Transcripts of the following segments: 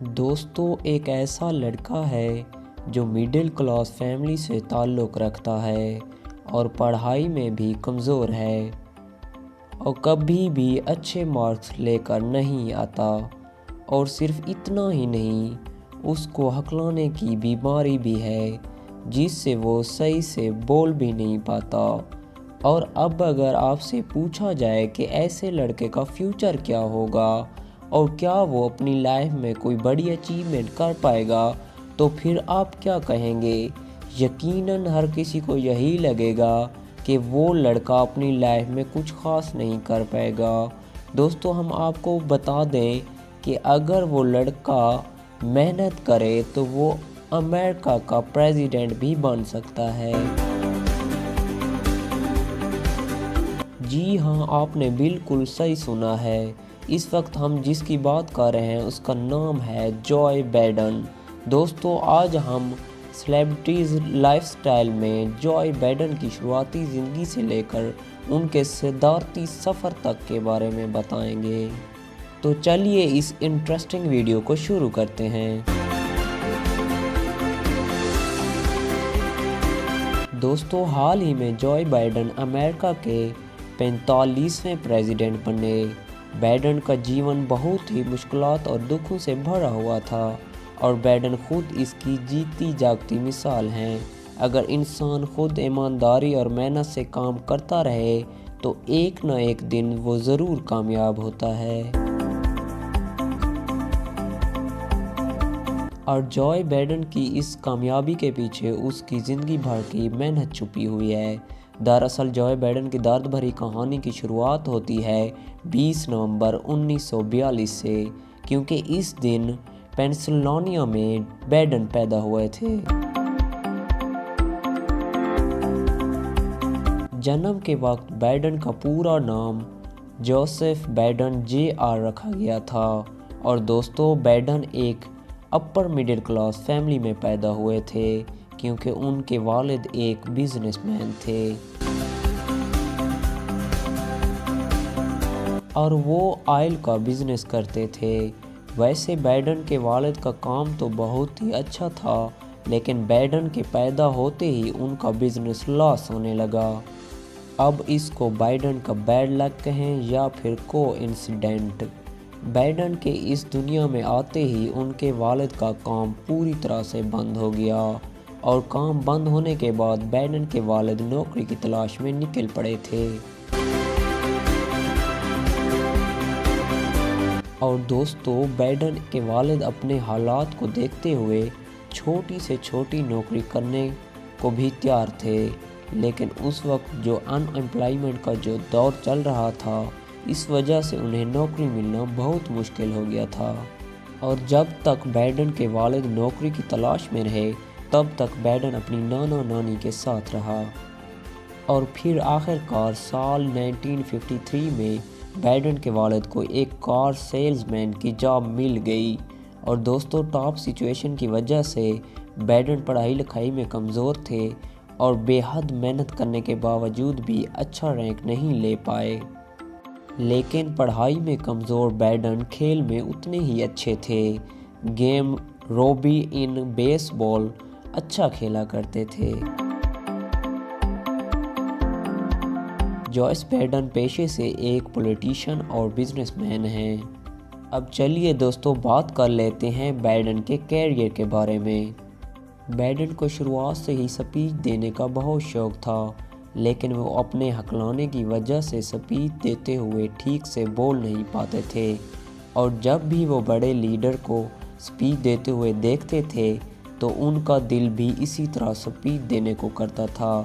دوستو ایک ایسا لڑکا ہے جو مڈل کلاس فیملی سے تعلق رکھتا ہے اور پڑھائی میں بھی کمزور ہے اور کبھی بھی اچھے مارکس لے کر نہیں آتا، اور صرف اتنا ہی نہیں، اس کو ہکلانے کی بیماری بھی ہے جس سے وہ صحیح سے بول بھی نہیں پاتا۔ اور اب اگر آپ سے پوچھا جائے کہ ایسے لڑکے کا فیوچر کیا ہوگا اور کیا وہ اپنی لائف میں کوئی بڑی اچیومنٹ کر پائے گا، تو پھر آپ کیا کہیں گے؟ یقیناً ہر کسی کو یہی لگے گا کہ وہ لڑکا اپنی لائف میں کچھ خاص نہیں کر پائے گا۔ دوستو ہم آپ کو بتا دیں کہ اگر وہ لڑکا محنت کرے تو وہ امریکہ کا پریزیڈنٹ بھی بن سکتا ہے۔ جی ہاں، آپ نے بالکل صحیح سنا ہے۔ اس وقت ہم جس کی بات کر رہے ہیں اس کا نام ہے جو بائیڈن۔ دوستو آج ہم سیلیبریٹیز لائف سٹائل میں جو بائیڈن کی شروعاتی زندگی سے لے کر ان کے صدارتی سفر تک کے بارے میں بتائیں گے۔ تو چلیے اس انٹرسٹنگ ویڈیو کو شروع کرتے ہیں۔ دوستو حال ہی میں جو بائیڈن امریکہ کے 45ویں پریزیڈنٹ بنے۔ بائیڈن کا جیون بہت ہی مشکلات اور دکھوں سے بھرا ہوا تھا، اور بائیڈن خود اس کی جیتی جاگتی مثال ہیں۔ اگر انسان خود ایمانداری اور محنت سے کام کرتا رہے تو ایک نہ ایک دن وہ ضرور کامیاب ہوتا ہے۔ اور جو بائیڈن کی اس کامیابی کے پیچھے اس کی زندگی بھر کی محنت چھپی ہوئی ہے۔ دراصل جو بائیڈن کی درد بھری کہانی کی شروعات ہوتی ہے 20 نومبر 1942 سے، کیونکہ اس دن پینسلوانیا میں بائیڈن پیدا ہوئے تھے۔ جنم کے وقت بائیڈن کا پورا نام جوزف بائیڈن جے.آر. رکھا گیا تھا، اور دوستو بائیڈن ایک اپر مڈل کلاس فیملی میں پیدا ہوئے تھے کیونکہ ان کے والد ایک بزنس مین تھے اور وہ آئل کا بزنس کرتے تھے۔ ویسے بائیڈن کے والد کا کام تو بہت ہی اچھا تھا، لیکن بائیڈن کے پیدا ہوتے ہی ان کا بزنس لاس ہونے لگا۔ اب اس کو بائیڈن کا بیڈ لک کہیں یا پھر کو انسیڈنٹ۔ بائیڈن کے اس دنیا میں آتے ہی ان کے والد کا کام پوری طرح سے بند ہو گیا، اور کام بند ہونے کے بعد بائیڈن کے والد نوکری کی تلاش میں نکل پڑے تھے۔ اور دوستو بائیڈن کے والد اپنے حالات کو دیکھتے ہوئے چھوٹی سے چھوٹی نوکری کرنے کو بھی تیار تھے، لیکن اس وقت جو ان امپلائمنٹ کا جو دور چل رہا تھا، اس وجہ سے انہیں نوکری ملنا بہت مشکل ہو گیا تھا۔ اور جب تک بائیڈن کے والد نوکری کی تلاش میں رہے تب تک بائیڈن اپنی نانا نانی کے ساتھ رہا، اور پھر آخر کار سال 1953 میں بائیڈن کے والد کو ایک کار سیلز مین کی جاب مل گئی۔ اور دوستو ٹاپ سچویشن کی وجہ سے بائیڈن پڑھائی لکھائی میں کمزور تھے اور بے حد محنت کرنے کے باوجود بھی اچھا رینک نہیں لے پائے، لیکن پڑھائی میں کمزور بائیڈن کھیل میں اتنے ہی اچھے تھے۔ گیم روبی ان بیس بال اچھا کھیلا کرتے تھے۔ جوزف بائیڈن پیشے سے ایک پولیٹیشین اور بزنس مین ہیں۔ اب چلیے دوستو بات کر لیتے ہیں بائیڈن کے کیریئر کے بارے میں۔ بائیڈن کو شروعات سے ہی سپیچ دینے کا بہت شوق تھا، لیکن وہ اپنے ہکلانے کی وجہ سے سپیچ دیتے ہوئے ٹھیک سے بول نہیں پاتے تھے، اور جب بھی وہ بڑے لیڈر کو سپیچ دیتے ہوئے دیکھتے تھے تو ان کا دل بھی اسی طرح سپیچ دینے کو کرتا تھا،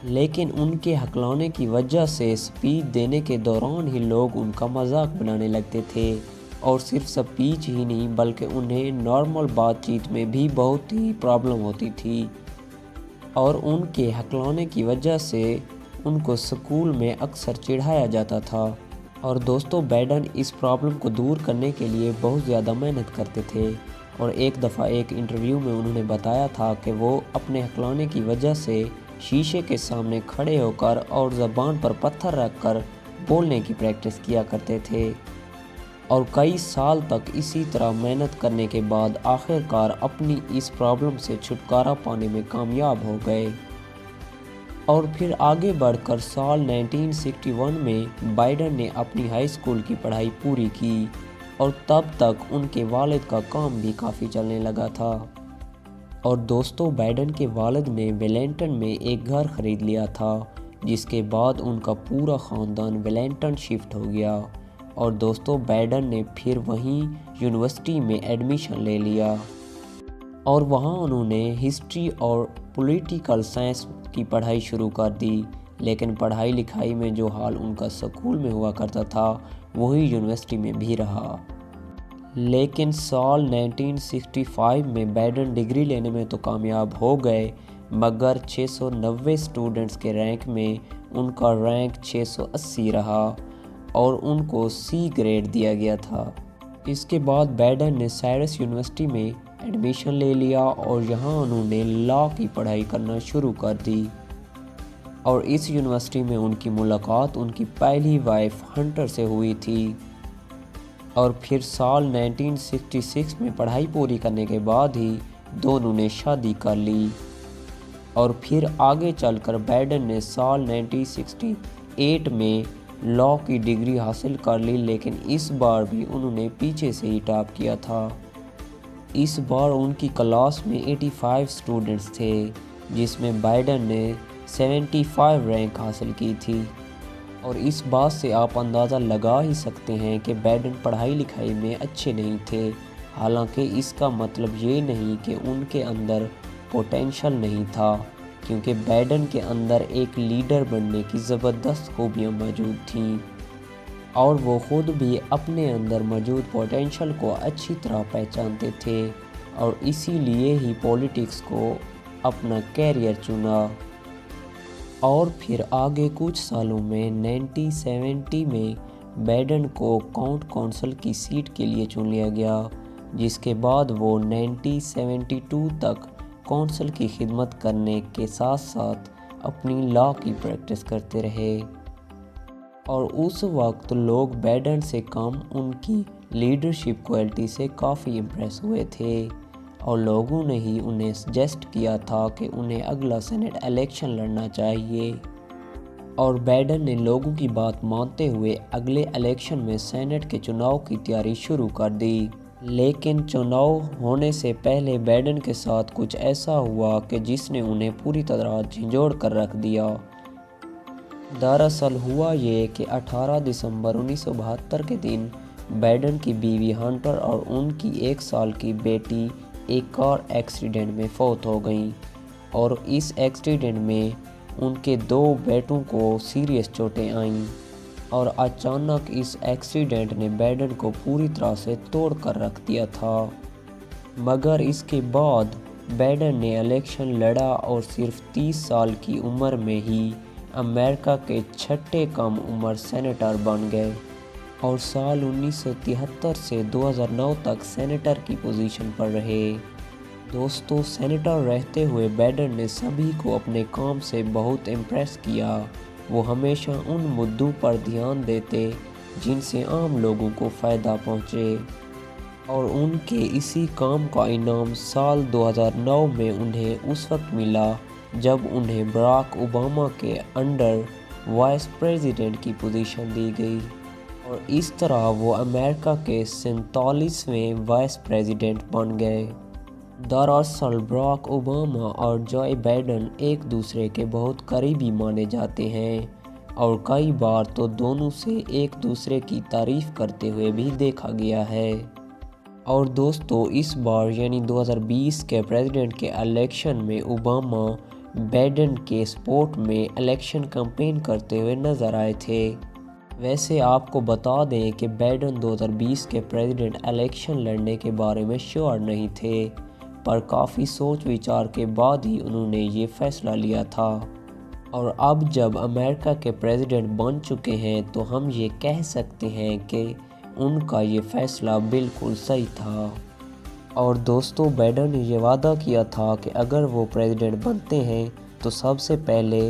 لیکن ان کے ہکلانے کی وجہ سے سپیچ دینے کے دوران ہی لوگ ان کا مذاق بنانے لگتے تھے، اور صرف سپیچ ہی نہیں بلکہ انہیں نارمل بات چیت میں بھی بہت ہی پرابلم ہوتی تھی، اور ان کے ہکلانے کی وجہ سے ان کو سکول میں اکثر چڑھایا جاتا تھا۔ اور دوستو بائیڈن اس پرابلم کو دور کرنے کے لیے بہت زیادہ محنت کرتے تھے، اور ایک دفعہ ایک انٹرویو میں انہوں نے بتایا تھا کہ وہ اپنے ہکلانے کی وجہ سے شیشے کے سامنے کھڑے ہو کر اور زبان پر پتھر رکھ کر بولنے کی پریکٹس کیا کرتے تھے، اور کئی سال تک اسی طرح محنت کرنے کے بعد آخر کار اپنی اس پرابلم سے چھٹکارا پانے میں کامیاب ہو گئے۔ اور پھر آگے بڑھ کر سال 1961 میں بائیڈن نے اپنی ہائی اسکول کی پڑھائی پوری کی اور تب تک ان کے والد کا کام بھی کافی چلنے لگا تھا۔ اور دوستو، بائیڈن کے والد نے ویلنگٹن میں ایک گھر خرید لیا تھا، جس کے بعد ان کا پورا خاندان ویلنگٹن شفٹ ہو گیا۔ اور دوستو، بائیڈن نے پھر وہیں یونیورسٹی میں ایڈمیشن لے لیا اور وہاں انہوں نے ہسٹری اور پولیٹیکل سائنس کی پڑھائی شروع کر دی، لیکن پڑھائی لکھائی میں جو حال ان کا اسکول میں ہوا کرتا تھا وہی یونیورسٹی میں بھی رہا۔ لیکن سال 1965 میں بائیڈن ڈگری لینے میں تو کامیاب ہو گئے، مگر 690 اسٹوڈنٹس کے رینک میں ان کا رینک 680 رہا اور ان کو سی گریڈ دیا گیا تھا۔ اس کے بعد بائیڈن نے سائرس یونیورسٹی میں ایڈمیشن لے لیا اور یہاں انہوں نے لاء کی پڑھائی کرنا شروع کر دی۔ اور اس یونیورسٹی میں ان کی ملاقات ان کی پہلی وائف ہنٹر سے ہوئی تھی۔ اور پھر سال 1966 میں پڑھائی پوری کرنے کے بعد ہی دونوں نے شادی کر لی۔ اور پھر آگے چل کر بائیڈن نے سال 1968 میں لاء کی ڈگری حاصل کر لی، لیکن اس بار بھی انہوں نے پیچھے سے ہی ٹاپ کیا تھا۔ اس بار ان کی کلاس میں 85 اسٹوڈنٹس تھے، جس میں بائیڈن نے 75 رینک حاصل کی تھی۔ اور اس بات سے آپ اندازہ لگا ہی سکتے ہیں کہ بائیڈن پڑھائی لکھائی میں اچھے نہیں تھے، حالانکہ اس کا مطلب یہ نہیں کہ ان کے اندر پوٹینشل نہیں تھا، کیونکہ بائیڈن کے اندر ایک لیڈر بننے کی زبردست خوبیاں موجود تھیں اور وہ خود بھی اپنے اندر موجود پوٹینشل کو اچھی طرح پہچانتے تھے اور اسی لیے ہی پولیٹکس کو اپنا کیریئر چنا۔ اور پھر آگے کچھ سالوں میں 1970 میں بائیڈن کو کونسل کی سیٹ کے لیے چن لیا گیا، جس کے بعد وہ 1972 تک کونسل کی خدمت کرنے کے ساتھ ساتھ اپنی لاء کی پریکٹس کرتے رہے۔ اور اس وقت لوگ بائیڈن سے کم ان کی لیڈرشپ کوالٹی سے کافی امپریس ہوئے تھے اور لوگوں نے ہی انہیں سجیسٹ کیا تھا کہ انہیں اگلا سینٹ الیکشن لڑنا چاہیے۔ اور بائیڈن نے لوگوں کی بات مانتے ہوئے اگلے الیکشن میں سینٹ کے چناؤ کی تیاری شروع کر دی۔ لیکن چناؤ ہونے سے پہلے بائیڈن کے ساتھ کچھ ایسا ہوا کہ جس نے انہیں پوری طرح جھنجھوڑ کر رکھ دیا۔ دراصل ہوا یہ کہ 18 دسمبر 1972 کے دن بائیڈن کی بیوی ہنٹر اور ان کی 1 سال کی بیٹی ایک کار ایکسیڈنٹ میں فوت ہو گئیں اور اس ایکسیڈنٹ میں ان کے 2 بیٹوں کو سیریس چوٹیں آئیں اور اچانک اس ایکسیڈنٹ نے بائیڈن کو پوری طرح سے توڑ کر رکھ دیا تھا۔ مگر اس کے بعد بائیڈن نے الیکشن لڑا اور صرف 30 سال کی عمر میں ہی امریکہ کے 6ٹھے کم عمر سینیٹر بن گئے اور سال 1973 سے 2009 تک سینیٹر کی پوزیشن پر رہے۔ دوستو، سینیٹر رہتے ہوئے بائیڈن نے سبھی کو اپنے کام سے بہت امپریس کیا۔ وہ ہمیشہ ان مدعوں پر دھیان دیتے جن سے عام لوگوں کو فائدہ پہنچے اور ان کے اسی کام کا انعام سال 2009 میں انہیں اس وقت ملا جب انہیں براک اوباما کے انڈر وائس پریزیڈنٹ کی پوزیشن دی گئی اور اس طرح وہ امریکہ کے 47ویں وائس پریزیڈنٹ بن گئے۔ دراصل براک اوباما اور جو بائیڈن ایک دوسرے کے بہت قریبی مانے جاتے ہیں اور کئی بار تو دونوں سے ایک دوسرے کی تعریف کرتے ہوئے بھی دیکھا گیا ہے۔ اور دوستو، اس بار یعنی 2020 کے پریزیڈنٹ کے الیکشن میں اوباما بائیڈن کے سپورٹ میں الیکشن کیمپین کرتے ہوئے نظر آئے تھے۔ ویسے آپ کو بتا دیں کہ بائیڈن 2020 کے پریزیڈنٹ الیکشن لڑنے کے بارے میں شیور نہیں تھے، پر کافی سوچ وچار کے بعد ہی انہوں نے یہ فیصلہ لیا تھا۔ اور اب جب امریکہ کے پریزیڈنٹ بن چکے ہیں تو ہم یہ کہہ سکتے ہیں کہ ان کا یہ فیصلہ بالکل صحیح تھا۔ اور دوستو، بائیڈن نے یہ وعدہ کیا تھا کہ اگر وہ پریزیڈنٹ بنتے ہیں تو سب سے پہلے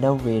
90